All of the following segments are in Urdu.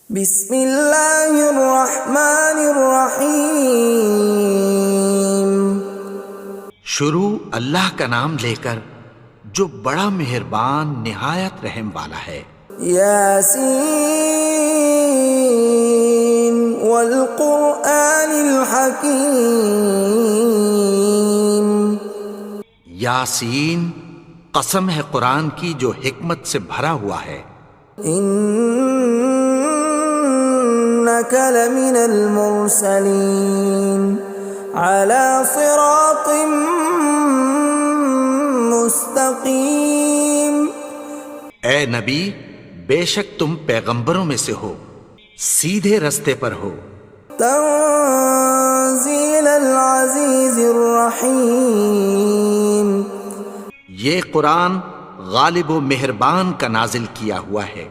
بسم اللہ الرحمن الرحیم۔ شروع اللہ کا نام لے کر جو بڑا مہربان نہایت رحم والا ہے۔ یاسین والقرآن الحکیم۔ یاسین، قسم ہے قرآن کی جو حکمت سے بھرا ہوا ہے۔ انک لمن المرسلین علی صراط مستقیم۔ اے نبی، بے شک تم پیغمبروں میں سے ہو، سیدھے رستے پر ہو۔ تنزیل العزیز الرحیم۔ یہ قرآن غالب و مہربان کا نازل کیا ہوا ہے۔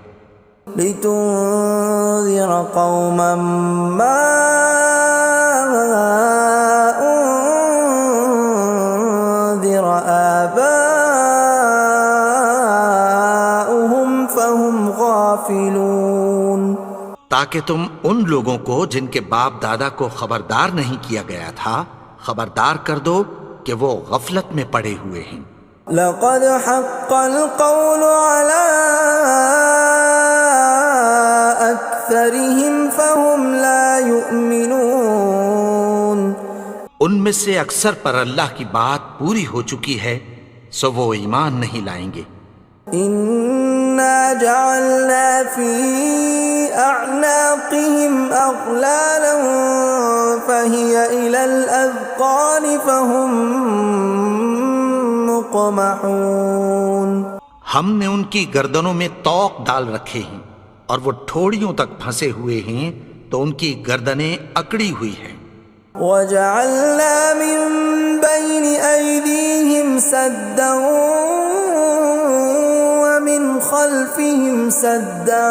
لتنذر قوما ما انذر آباؤهم فهم غافلون۔ تاکہ تم ان لوگوں کو جن کے باپ دادا کو خبردار نہیں کیا گیا تھا خبردار کر دو کہ وہ غفلت میں پڑے ہوئے ہیں۔ لقد حق القول على أكثرهم فهم لا يؤمنون۔ ان میں سے اکثر پر اللہ کی بات پوری ہو چکی ہے سو وہ ایمان نہیں لائیں گے۔ إنا جعلنا في أعناقهم أغلالا فهي إلى الأذقان فهم مقمحون۔ ہم نے ان کی گردنوں میں طوق ڈال رکھے ہیں اور وہ ٹھوڑیوں تک پھنسے ہوئے ہیں تو ان کی گردنیں اکڑی ہوئی ہیں۔ وَجَعَلْنَا مِن بَيْنِ أَيْدِيهِمْ سَدًّا وَمِنْ خَلْفِهِمْ سَدًّا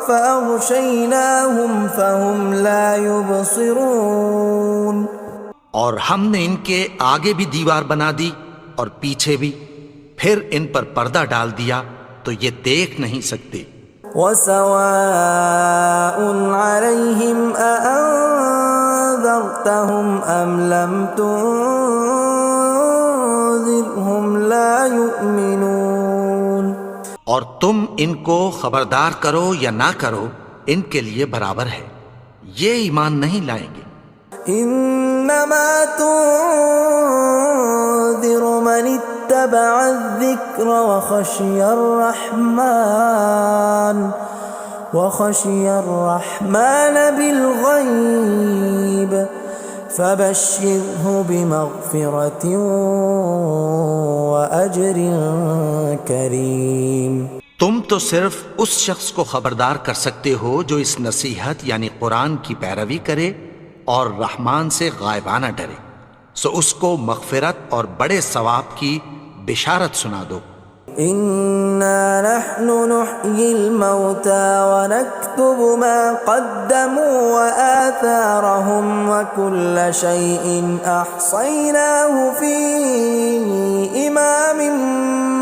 فَأَغْشَيْنَاهُمْ فَهُمْ لَا يُبْصِرُونَ۔ اور ہم نے ان کے آگے بھی دیوار بنا دی اور پیچھے بھی، پھر ان پر پردہ ڈال دیا تو یہ دیکھ نہیں سکتے۔ وَسَوَاءٌ عَلَيْهِمْ أَأَنذَرْتَهُمْ أَمْ لَمْ تُنذِرْهُمْ لَا يُؤْمِنُونَ۔ اور تم ان کو خبردار کرو یا نہ کرو ان کے لیے برابر ہے، یہ ایمان نہیں لائیں گے۔ انما تنذر من اتبع الذکر وخشی الرحمن بالغیب فبشرہ بمغفرۃ واجر کریم۔ تم تو صرف اس شخص کو خبردار کر سکتے ہو جو اس نصیحت یعنی قرآن کی پیروی کرے اور رحمان سے غائبانہ ڈرے، سو اس کو مغفرت اور بڑے ثواب کی بشارت سنا دو۔ اِنَّا نَحْنُ نُحْيِي الْمَوْتَى وَنَكْتُبُ مَا قَدَّمُوا وَآثَارَهُمْ وَكُلَّ شَيْءٍ أَحْصَيْنَاهُ فِي إِمَامٍ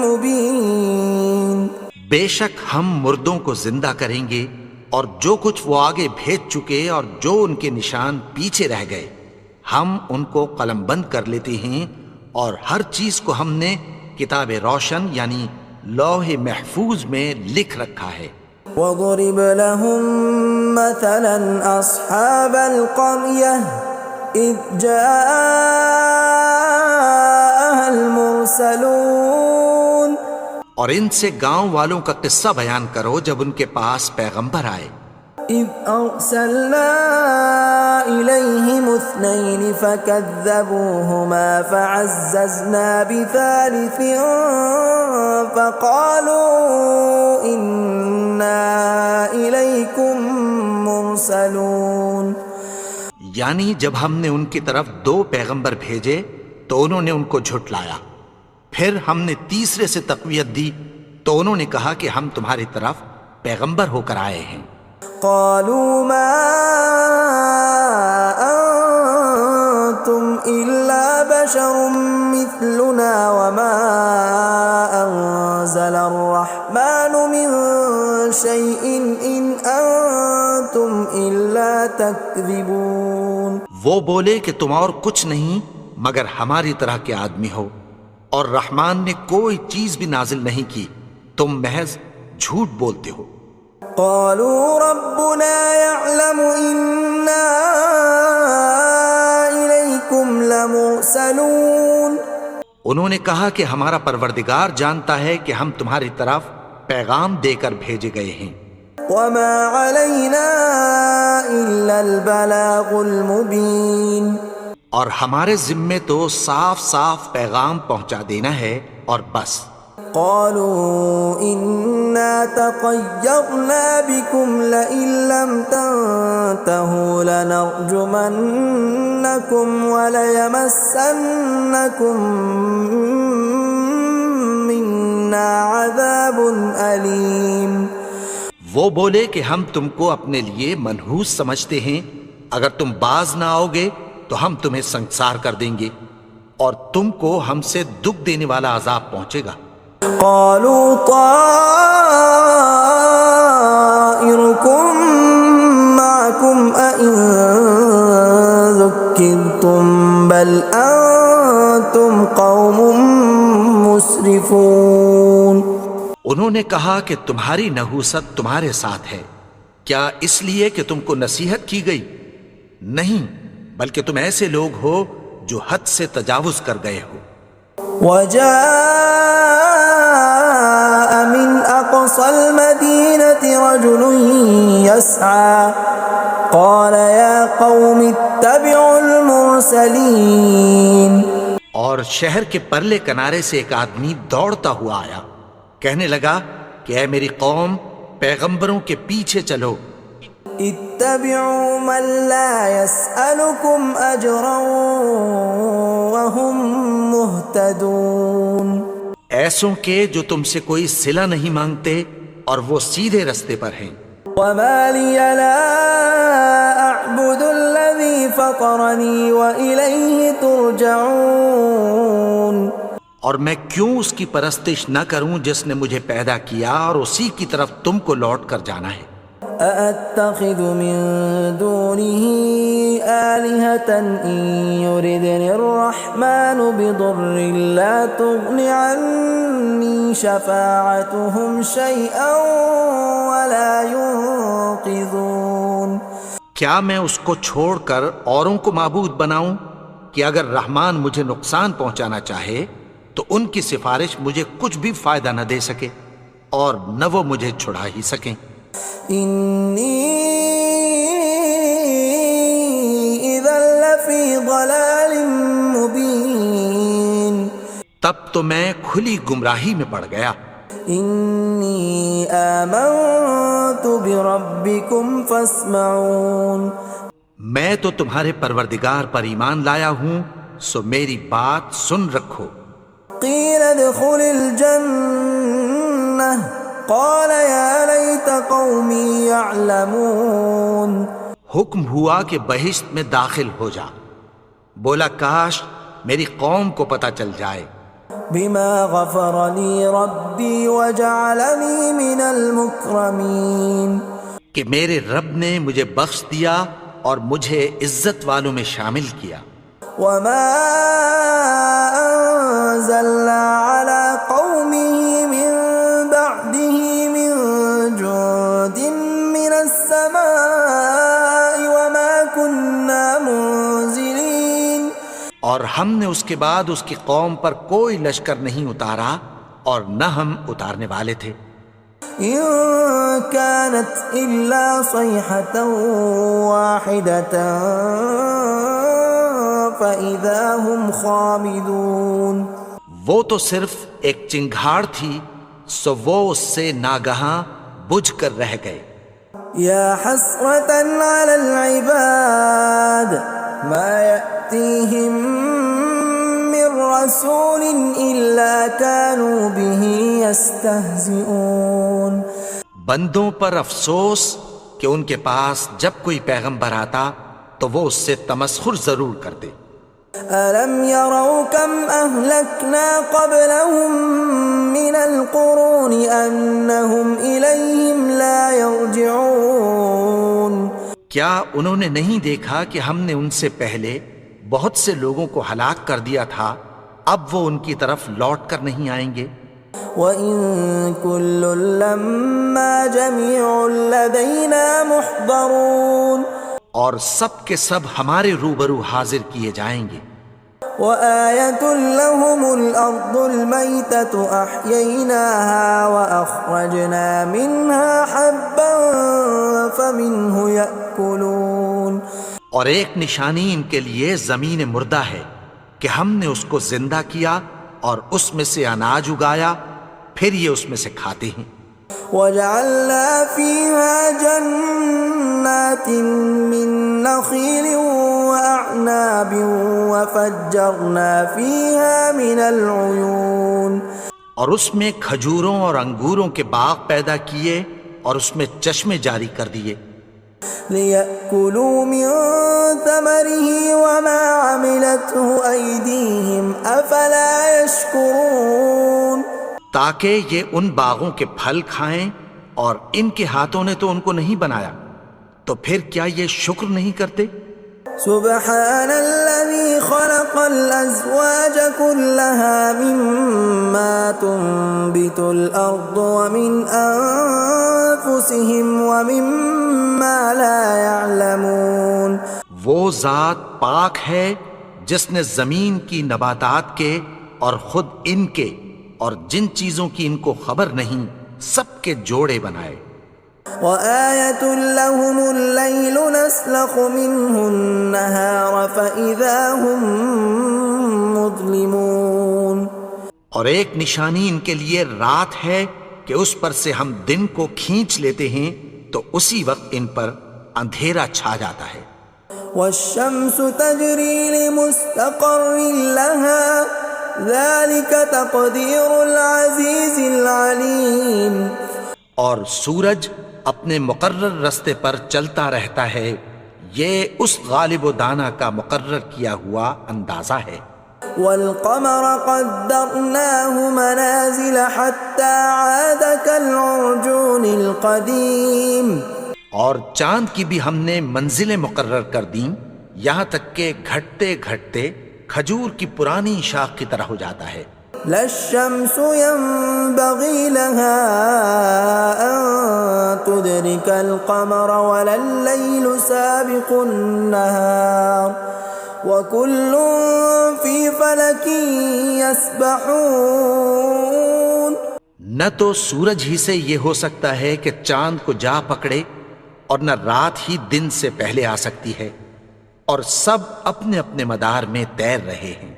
مُبِينٍ۔ بے شک ہم مردوں کو زندہ کریں گے اور جو کچھ وہ آگے بھیج چکے اور جو ان کے نشان پیچھے رہ گئے ہم ان کو قلم بند کر لیتے ہیں، اور ہر چیز کو ہم نے کتاب روشن یعنی لوح محفوظ میں لکھ رکھا ہے۔ وَضُرِبَ لَهُم مَّثَلًا أَصْحَابَ الْقَرْيَةِ إِذْ جَاءَهَا الْمُرْسَلُونَ۔ اور ان سے گاؤں والوں کا قصہ بیان کرو جب ان کے پاس پیغمبر آئے۔ إِذْ أَرْسَلْنَا إِلَيْهِمُ اثْنَيْنِ فَكَذَّبُوهُمَا فَعَزَّزْنَا بِثَالِثٍ فَقَالُوا إِنَّا إِلَيْكُمْ مُرْسَلُونَ۔ یعنی جب ہم نے ان کی طرف 2 پیغمبر بھیجے تو انہوں نے ان کو جھٹلایا، پھر ہم نے تیسرے سے تقویت دی تو انہوں نے کہا کہ ہم تمہاری طرف پیغمبر ہو کر آئے ہیں۔ قالوا ما انتم الا بشر مثلنا وما انزل الرحمن من شيء إن أنتم إلا تكذبون. وہ بولے کہ تم اور کچھ نہیں مگر ہماری طرح کے آدمی ہو، اور رحمان نے کوئی چیز بھی نازل نہیں کی، تم محض جھوٹ بولتے ہو. قالوا ربنا يعلم إنا إليكم لمرسلون. انہوں نے کہا کہ ہمارا پروردگار جانتا ہے کہ ہم تمہاری طرف پیغام دے کر بھیجے گئے ہیں. وما علينا إلا البلاغ المبين. اور ہمارے ذمے تو صاف صاف پیغام پہنچا دینا ہے اور بس. قالوا إنا تطيرنا بكم لئن لم تنتهوا لنرجمنكم وليمسنكم منا عذاب أليم. وہ بولے کہ ہم تم کو اپنے لیے منحوس سمجھتے ہیں، اگر تم باز نہ آؤ گے تو ہم تمہیں سنسار کر دیں گے اور تم کو ہم سے دکھ دینے والا عذاب پہنچے گا. قالوا طائركم معكم أئن ذكرتم بل أنتم قوم مسرفون. انہوں نے کہا کہ تمہاری نحوست تمہارے ساتھ ہے، کیا اس لیے کہ تم کو نصیحت کی گئی؟ نہیں، بلکہ تم ایسے لوگ ہو جو حد سے تجاوز کر گئے ہو. وجاء من أقصى المدينة رجل يسعى قال يا قوم اتبعوا المرسلين. اور شہر کے پرلے کنارے سے ایک آدمی دوڑتا ہوا آیا، کہنے لگا کہ اے میری قوم، پیغمبروں کے پیچھے چلو. اتبعوا من لا يسألكم أجرا وهم مهتدون. ایسوں کے جو تم سے کوئی صلہ نہیں مانگتے اور وہ سیدھے رستے پر ہیں. وما لي لا أعبد الذي فطرني وإليه ترجعون. اور میں کیوں اس کی پرستش نہ کروں جس نے مجھے پیدا کیا اور اسی کی طرف تم کو لوٹ کر جانا ہے. أأتخذ من دونه آلهة إن يردني الرحمن بضر لا تغن عني شفاعتهم شيئا ولا ينقذون. کیا میں اس کو چھوڑ کر اوروں کو معبود بناؤں کہ اگر رحمان مجھے نقصان پہنچانا چاہے تو ان کی سفارش مجھے کچھ بھی فائدہ نہ دے سکے اور نہ وہ مجھے چھڑا ہی سکیں. إني إذا لفي ضلال مبين. تب تو میں کھلی گمراہی میں پڑ گیا. إني آمنت بربكم فاسمعون. میں تو تمہارے پروردگار پر ایمان لایا ہوں، سو میری بات سن رکھو. قيل ادخل الجنة قال يا ليت قومي يعلمون. حکم ہوا کہ بہشت میں داخل ہو جا. بولا کاش میری قوم کو پتہ چل جائے. بما غفر لي ربي وجعلني من المكرمين. کہ میرے رب نے مجھے بخش دیا اور مجھے عزت والوں میں شامل کیا. وما أنزلنا على قومه من بعده من جند من السماء وما كنا منزلين. اور ہم نے اس کے بعد اس کی قوم پر کوئی لشکر نہیں اتارا اور نہ ہم اتارنے والے تھے. إن كانت إلا صيحة واحدة فإذا هم خامدون. وہ تو صرف ایک چنگھاڑ تھی، سو وہ اس سے ناگہاں بجھ کر رہ گئے. يا حسرة على العباد ما يأتيهم من رسول إلا كانوا به يستهزئون. بندوں پر افسوس کہ ان کے پاس جب کوئی پیغمبر آتا تو وہ اس سے تمسخر ضرور کرتے. ألم يروا كم أهلكنا قبلهم من القرون أنهم إليهم لا يرجعون کیا انہوں نے نہیں دیکھا کہ ہم نے ان سے پہلے بہت سے لوگوں کو ہلاک کر دیا تھا، اب وہ ان کی طرف لوٹ کر نہیں آئیں گے؟ وَإِن كُلٌّ لَّمَّا جَمِيعٌ لَّدَيْنَا مُحْضَرُونَ اور سب کے سب ہمارے روبرو حاضر کیے جائیں گے۔ وَآيَةٌ لَّهُمُ الْأَرْضُ الْمَيْتَةُ أَحْيَيْنَاهَا وَأَخْرَجْنَا مِنْهَا حَبًّا فَمِنْهُ يَأْكُلُونَ اور ایک نشانی ان کے لیے زمین مردہ ہے کہ ہم نے اس کو زندہ کیا اور اس میں سے اناج اگایا، پھر یہ اس میں سے کھاتے ہیں۔ وَجَعَلْنَا فِيهَا جَنَّاتٍ مِّن نَّخِيلٍ وَأَعْنَابٍ وَفَجَّرْنَا فِيهَا مِنَ الْعُيُونِ اور اس میں کھجوروں اور انگوروں کے باغ پیدا کیے اور اس میں چشمے جاری کر دیے، لِيَأْكُلُوا مِن ثَمَرِهِ وَمَا عَمِلَتْهُ أَيْدِيهِمْ أَفَلَا يَشْكُرُونَ تاکہ یہ ان باغوں کے پھل کھائیں، اور ان کے ہاتھوں نے تو ان کو نہیں بنایا، تو پھر کیا یہ شکر نہیں کرتے؟ سبحان الذي خلق الأزواج كلها مما تنبت الأرض ومن أنفسهم ومما لا يعلمون وہ ذات پاک ہے جس نے زمین کی نباتات کے اور خود ان کے اور جن چیزوں کی ان کو خبر نہیں سب کے جوڑے بنائے۔ وآية لهم الليل نسلخ منه النهار فإذا هم مظلمون اور ایک نشانی ان کے لیے رات ہے کہ اس پر سے ہم دن کو کھینچ لیتے ہیں تو اسی وقت ان پر اندھیرا چھا جاتا ہے۔ والشمس تجري لمستقر لها ذلك تقدير العزيز العليم اور سورج اپنے مقرر رستے پر چلتا رہتا ہے، یہ اس غالب و دانا کا مقرر کیا ہوا اندازہ ہے۔ والقمر قدرناه منازل حتى عاد كالعرجون القديم اور چاند کی بھی ہم نے منزلیں مقرر کر دیں، یہاں تک کہ گھٹتے گھٹتے کھجور کی پرانی شاخ کی طرح ہو جاتا ہے۔ لا الشمس ينبغي لها أن تدرك القمر ولا الليل سابق النهار وكل في فلك يسبحون نہ تو سورج ہی سے یہ ہو سکتا ہے کہ چاند کو جا پکڑے، اور نہ رات ہی دن سے پہلے آ سکتی ہے، اور سب اپنے اپنے مدار میں تیر رہے ہیں۔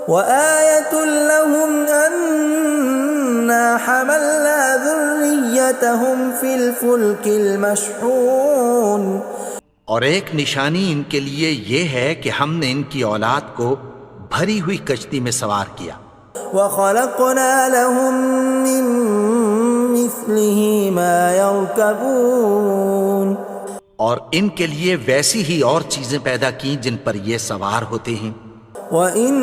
وآية لهم أنا حملنا ذريتهم في الفلك المشحون اور ایک نشانی ان کے لیے یہ ہے کہ ہم نے ان کی اولاد کو بھری ہوئی کشتی میں سوار کیا۔ وخلقنا لهم من مثله ما يركبون اور ان کے لیے ویسی ہی اور چیزیں پیدا کی جن پر یہ سوار ہوتے ہیں۔ وَإِن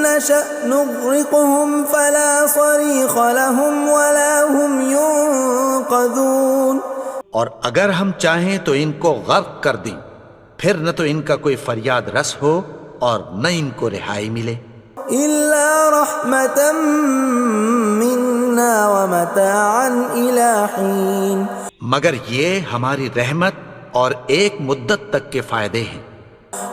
نَّشَأْ نُغْرِقْهُمْ فَلَا صَرِيخَ لَهُمْ وَلَا هُمْ يُنقَذُونَ اور اگر ہم چاہیں تو ان کو غرق کر دیں، پھر نہ تو ان کا کوئی فریاد رس ہو اور نہ ان کو رہائی ملے۔ إِلَّا رَحْمَةً مِّنَّا وَمَتَاعًا إِلَىٰ حِينٍ مگر یہ ہماری رحمت اور ایک مدت تک کے فائدے ہیں۔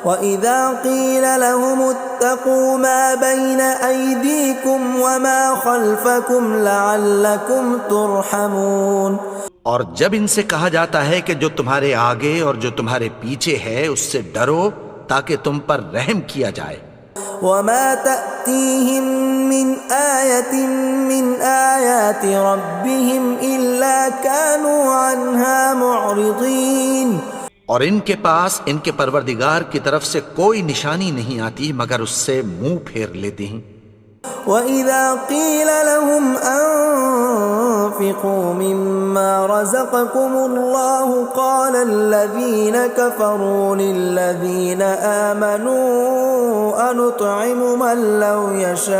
وَإِذَا قِيلَ لَهُمُ اتَّقُوا مَا بَيْنَ أَيْدِيكُمْ وَمَا خَلْفَكُمْ لَعَلَّكُمْ تُرْحَمُونَ اور جب ان سے کہا جاتا ہے کہ جو تمہارے آگے اور جو تمہارے پیچھے ہے اس سے ڈرو تاکہ تم پر رحم کیا جائے۔ وَمَا تَأْتِيهِم مِّنْ آيَةٍ مِّنْ آيَاتِ رَبِّهِمْ إِلَّا كَانُوا عَنْهَا مُعْرِضِينَ اور ان کے پاس ان کے پروردگار کی طرف سے کوئی نشانی نہیں آتی مگر اس سے منہ پھیر لیتے ہیں۔ وَإِذَا قِيلَ لَهُمْ أَنفِقُوا مِمَّا رَزَقَكُمُ اللَّهُ قَالَ الَّذِينَ كَفَرُوا لِلَّذِينَ آمَنُوا أَنُطْعِمُ مَن لَّوْ يَشَاءُ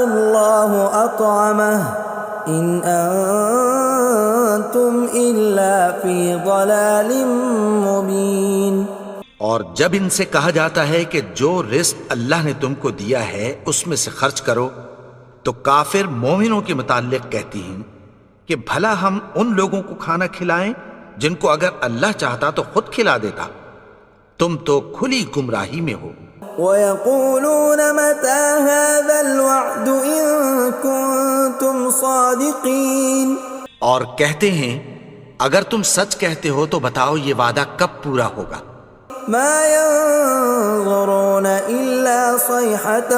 اللَّهُ أَطْعَمَهُ إِنْ أَنتُمْ إِلَّا فِي ضَلَالٍ مُبِينٍ۔ اور جب ان سے کہا جاتا ہے کہ جو رزق اللہ نے تم کو دیا ہے اس میں سے خرچ کرو، تو کافر مومنوں کے متعلق کہتی ہیں کہ بھلا ہم ان لوگوں کو کھانا کھلائیں جن کو اگر اللہ چاہتا تو خود کھلا دیتا، تم تو کھلی گمراہی میں ہو۔ وَيَقُولُونَ مَتَى هَذَا الْوَعْدُ إِن كُنتُمْ صَادِقِينَ، اور کہتے ہیں اگر تم سچ کہتے ہو تو بتاؤ یہ وعدہ کب پورا ہوگا۔ مَا يَنظُرُونَ إِلَّا صَيْحَةً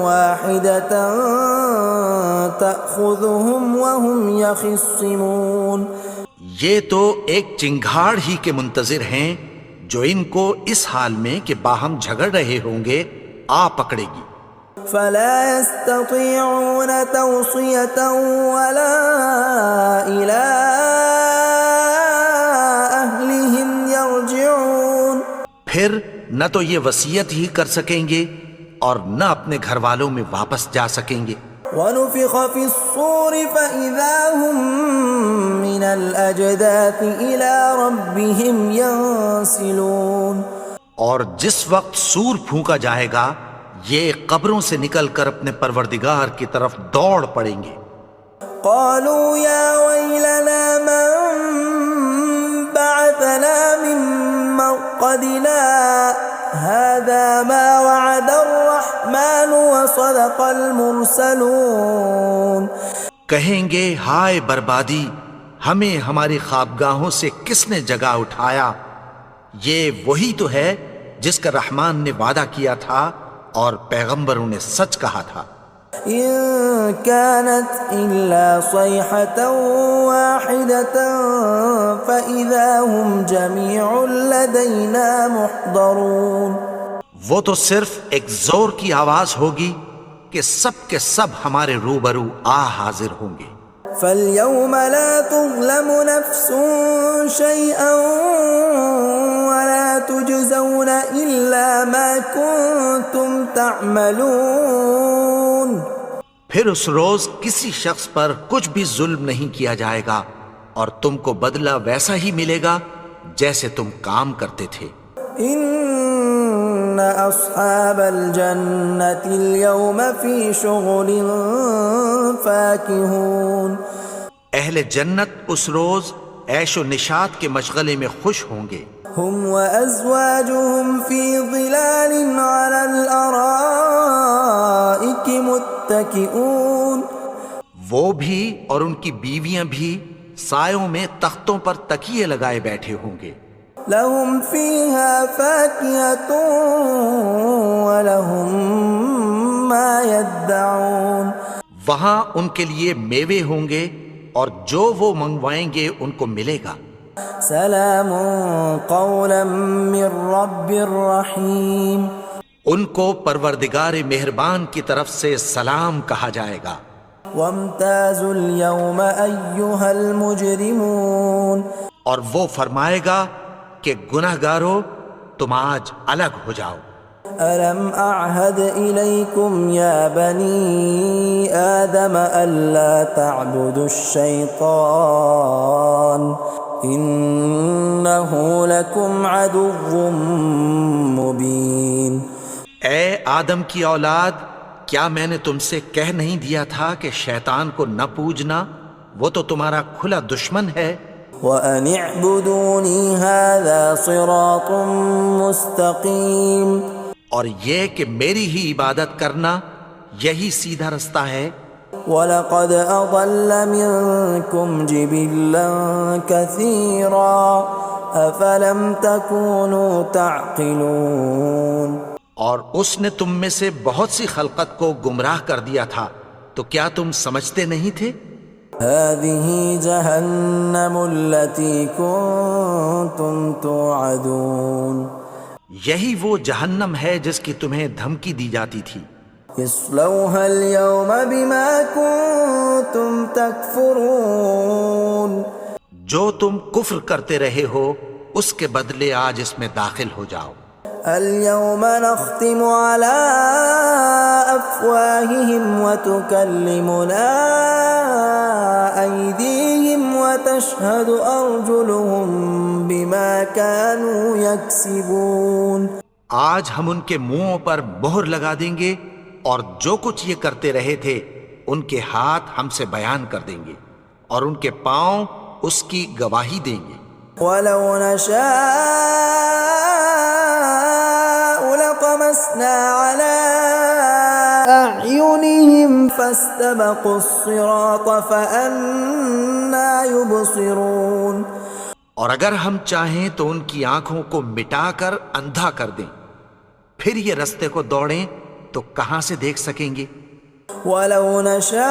وَاحِدَةً تَأْخُذُهُمْ وَهُمْ يَخِصِّمُونَ، یہ تو ایک چنگھاڑ ہی کے منتظر ہیں جو ان کو اس حال میں کہ باہم جھگڑ رہے ہوں گے آ پکڑے گی۔ فَلَا يَسْتَطِيعُونَ تَوْصِيَةً وَلَا إِلَىٰ أَهْلِهِمْ يَرْجِعُونَ، پھر نہ تو یہ وصیت ہی کر سکیں گے اور نہ اپنے گھر والوں میں واپس جا سکیں گے۔ وَنُفِخَ فِي الصُّورِ فَإِذَا هُم مِّنَ الْأَجْدَاثِ إِلَىٰ رَبِّهِمْ يَنسِلُونَ، اور جس وقت سور پھونکا جائے گا یہ قبروں سے نکل کر اپنے پروردگار کی طرف دوڑ پڑیں گے۔ قَالُوا يَا وَيْلَنَا مَن بَعَثَنَا مِن مَّرْقَدِنَا هَٰذَا مَا وَعَدَ الرَّحْمَٰنُ وَصَدَقَ الْمُرْسَلُونَ، کہیں گے ہائے بربادی، ہمیں ہماری خوابگاہوں سے کس نے جگا اٹھایا، یہ وہی تو ہے جس کا رحمان نے وعدہ کیا تھا اور پیغمبروں نے سچ کہا تھا۔ إِن كَانَتْ إِلَّا صَيْحَةً وَاحِدَةً فَإِذَا هُمْ جَمِيعٌ لَدَيْنَا مُحْضَرُونَ، وہ تو صرف ایک زور کی آواز ہوگی کہ سب کے سب ہمارے روبرو آ حاضر ہوں گے۔ فَالْيَوْمَ لَا تُظْلَمُ نَفْسٌ شَيْئًا وَلَا تُجْزَوْنَ إِلَّا مَا كُنتُمْ تَعْمَلُونَ، پھر اس روز کسی شخص پر کچھ بھی ظلم نہیں کیا جائے گا اور تم کو بدلہ ویسا ہی ملے گا جیسے تم کام کرتے تھے۔ إِنَّ أَصْحَابَ الْجَنَّةِ الْيَوْمَ فِي شُغُلٍ فَاكِهُونَ، اہل جنت اس روز عیش و نشاط کے مشغلے میں خوش ہوں گے۔ هُمْ وَأَزْوَاجُهُمْ فِي ظِلَالٍ عَلَى الْأَرَائِكِ مُتَّكِئُونَ، وہ بھی اور ان کی بیویاں بھی سایوں میں تختوں پر تکیے لگائے بیٹھے ہوں گے۔ لَهُمْ فِيهَا فَاكِهَةٌ وَلَهُمْ مَا يَدَّعُونَ، وہاں ان کے لیے میوے ہوں گے اور جو وہ منگوائیں گے ان کو ملے گا۔ سلام قولا من رب الرحیم، ان کو پروردگار مہربان کی طرف سے سلام کہا جائے گا۔ وامتازوا اليوم ایھا المجرمون، اور وہ فرمائے گا کہ گنہگارو تم آج الگ ہو جاؤ۔ ألم أعهد إليكم يا بني آدم ألا تعبدوا الشيطان إنه لكم عدو مبين۔ اے آدم کی اولاد، کیا میں نے تم سے کہہ نہیں دیا تھا کہ شیطان کو نہ پوجنا، وہ تو تمہارا کھلا دشمن ہے۔ وَأَنِ اعْبُدُونِي هَذَا صِرَاطٌ مُسْتَقِيمٌ، اور یہ کہ میری ہی عبادت کرنا یہی سیدھا رستہ ہے۔ وَلَقَدْ أَضَلَّ مِنكُمْ جِبِلًّا كَثِيرًا أَفَلَمْ تَكُونُوا تَعْقِلُونَ، اور اس نے تم میں سے بہت سی خلقت کو گمراہ کر دیا تھا، تو کیا تم سمجھتے نہیں تھے؟ هذه جهنم التي كنتم توعدون یہی وہ جہنم ہے جس کی تمہیں دھمکی دی جاتی تھی. اصلوها اليوم بما كنتم تكفرون جو تم کفر کرتے رہے ہو اس کے بدلے آج اس میں داخل ہو جاؤ. اليوم نختم على أفواههم وتكلمنا أيديهم وتشهد أرجلهم بما كانوا يكسبون. آج ہم ان کے منہوں پر مہر لگا دیں گے اور جو کچھ یہ کرتے رہے تھے ان کے ہاتھ ہم سے بیان کر دیں گے اور ان کے پاؤں اس کی گواہی دیں گے. ولو نشاء لطمسنا على أعينهم فاستبقوا الصراط فأنى يبصرون. اور اگر ہم چاہیں تو ان کی آنکھوں کو مٹا کر اندھا کر دیں، پھر یہ رستے کو دوڑیں تو کہاں سے دیکھ سکیں گے. ولو نشاء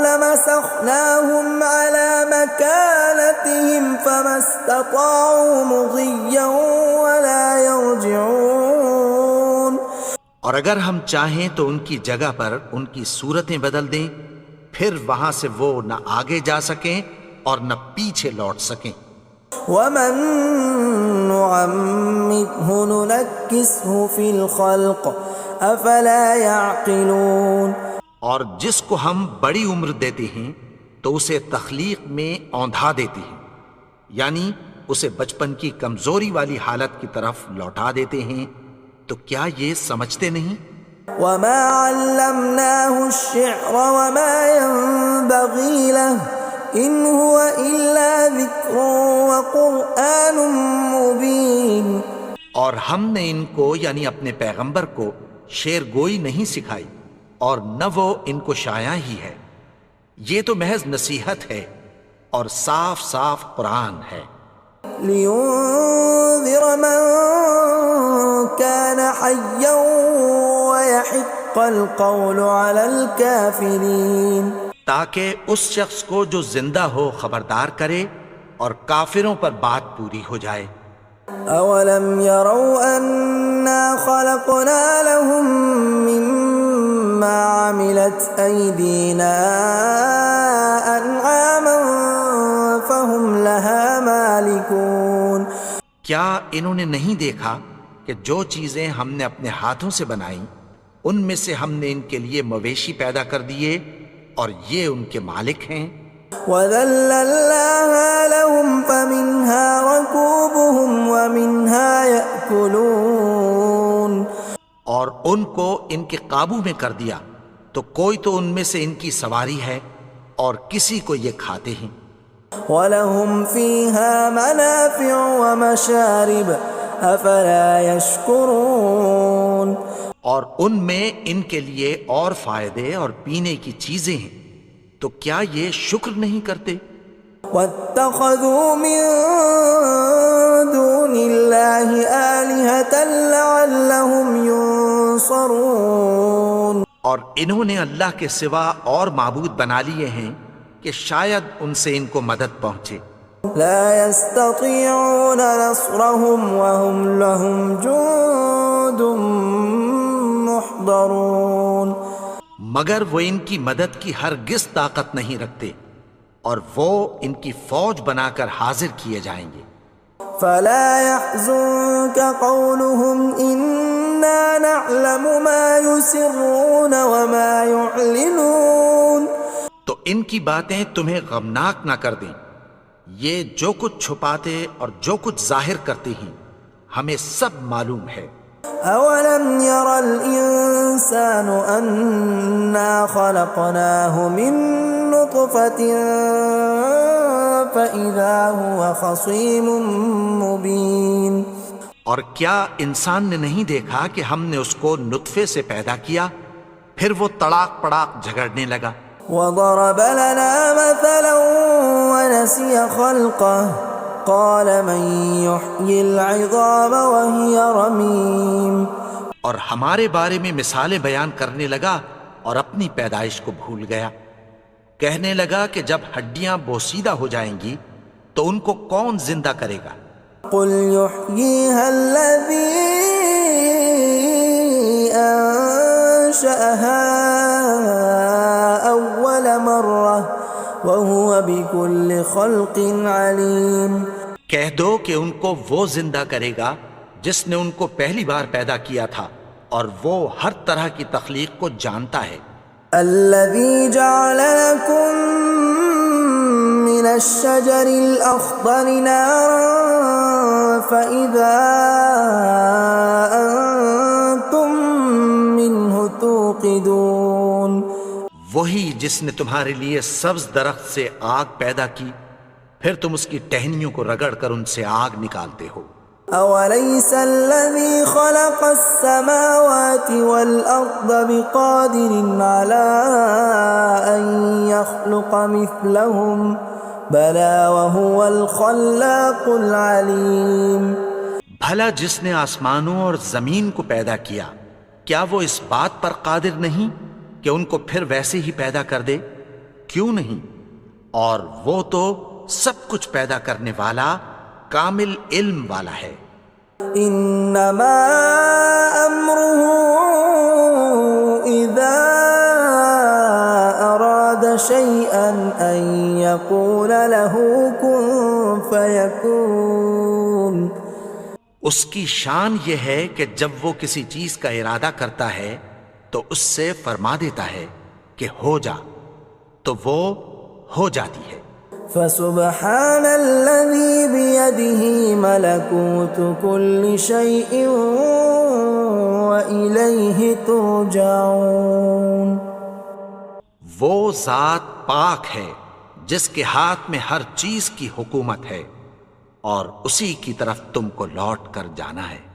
لمسخناهم على مكانتهم فما استطاعوا مضيا ولا يرجعون. اور اگر ہم چاہیں تو ان کی جگہ پر ان کی صورتیں بدل دیں، پھر وہاں سے وہ نہ آگے جا سکیں اور نہ پیچھے لوٹ سکیں. ومن نعمره ننكسه في الخلق افلا يعقلون. اور جس کو ہم بڑی عمر دیتے ہیں تو اسے تخلیق میں اوندھا دیتے ہیں، یعنی اسے بچپن کی کمزوری والی حالت کی طرف لوٹا دیتے ہیں. تو کیا یہ سمجھتے نہیں؟ وما علمناه الشعر وما ينبغي له ان هو الا ذکر وقرآن مبین. اور ہم نے ان کو یعنی اپنے پیغمبر کو شعر گوئی نہیں سکھائی اور نہ وہ ان کو شایع ہی ہے، یہ تو محض نصیحت ہے اور صاف صاف قرآن ہے. لینذر من كان حیا ويحق القول على الكافرین. تاکہ اس شخص کو جو زندہ ہو خبردار کرے اور کافروں پر بات پوری ہو جائے. اولم يروا انا خلقنا لهم مما عملت ايدينا انعاما فهم لها مالكون. کیا انہوں نے نہیں دیکھا کہ جو چیزیں ہم نے اپنے ہاتھوں سے بنائیں ان میں سے ہم نے ان کے لیے مویشی پیدا کر دیے اور یہ ان کے مالک ہیں. وَذَلَّلْنَاهَا لَهُمْ فَمِنْهَا رَكُوبُهُمْ وَمِنْهَا يَأْكُلُونَ. اور ان کو ان کے قابو میں کر دیا تو کوئی تو ان میں سے ان کی سواری ہے اور کسی کو یہ کھاتے ہیں. وَلَهُمْ فِيهَا مَنَافِعُ وَمَشَارِبُ أَفَلَا يَشْكُرُونَ. اور ان میں ان کے لیے اور فائدے اور پینے کی چیزیں ہیں، تو کیا یہ شکر نہیں کرتے؟ وَاتَّخَذُوا مِن دُونِ اللَّهِ آلِهَةً لَعَلَّهُمْ يُنصَرُونَ. اور انہوں نے اللہ کے سوا اور معبود بنا لیے ہیں کہ شاید ان سے ان کو مدد پہنچے. لا يستطيعون نصرهم وهم لهم جند محضرون. مگر وہ ان کی مدد کی ہرگز طاقت نہیں رکھتے اور وہ ان کی فوج بنا کر حاضر کیے جائیں گے. فلا يحزنك قولهم إنا نعلم ما يسرون وما يعلنون. تو ان کی باتیں تمہیں غمناک نہ کر دیں، یہ جو کچھ چھپاتے اور جو کچھ ظاہر کرتے ہیں ہمیں سب معلوم ہے. اولم ير الانسان انا خلقناه من نطفة فاذا هو خصيم مبين. اور کیا انسان نے نہیں دیکھا کہ ہم نے اس کو نطفے سے پیدا کیا پھر وہ تڑاک پڑاک جھگڑنے لگا. وضرب لنا مثلا ونسي خلقه قال من يحيي العظام وهي رميم. اور ہمارے بارے میں مثالیں بیان کرنے لگا اور اپنی پیدائش کو بھول گیا. کہنے لگا کہ جب ہڈیاں بوسیدہ ہو جائیں گی تو ان کو کون زندہ کرے گا؟ قل يحييها الذي أنشأها أول مرة وهو بكل خلق عليم۔ کہہ دو کہ ان کو وہ زندہ کرے گا جس نے ان کو پہلی بار پیدا کیا تھا اور وہ ہر طرح کی تخلیق کو جانتا ہے۔ الذي جعل لكم من الشجر الأخضر نارا فإذا أنتم منه توقدون۔ وہی جس نے تمہارے لیے سبز درخت سے آگ پیدا کی، پھر تم اس کی ٹہنیوں کو رگڑ کر ان سے آگ نکالتے ہو۔ أوليس الذي خلق السماوات والأرض بقادر على أن يخلق مثلهم بلى وهو الخلاق العليم۔ بھلا جس نے آسمانوں اور زمین کو پیدا کیا، کیا وہ اس بات پر قادر نہیں کہ ان کو پھر ویسے ہی پیدا کر دے؟ کیوں نہیں؟ اور وہ تو سب کچھ پیدا کرنے والا، کامل علم والا ہے۔ انما امره اذا اراد شيئا ان يقول له كن فيكون۔ اس کی شان یہ ہے کہ جب وہ کسی چیز کا ارادہ کرتا ہے تو اس سے فرما دیتا ہے کہ ہو جا، تو وہ ہو جاتی ہے۔ فسبحان الذي بيده ملكوت كل شيء وإليه ترجعون۔ وہ ذات پاک ہے جس کے ہاتھ میں ہر چیز کی حکومت ہے اور اسی کی طرف تم کو لوٹ کر جانا ہے۔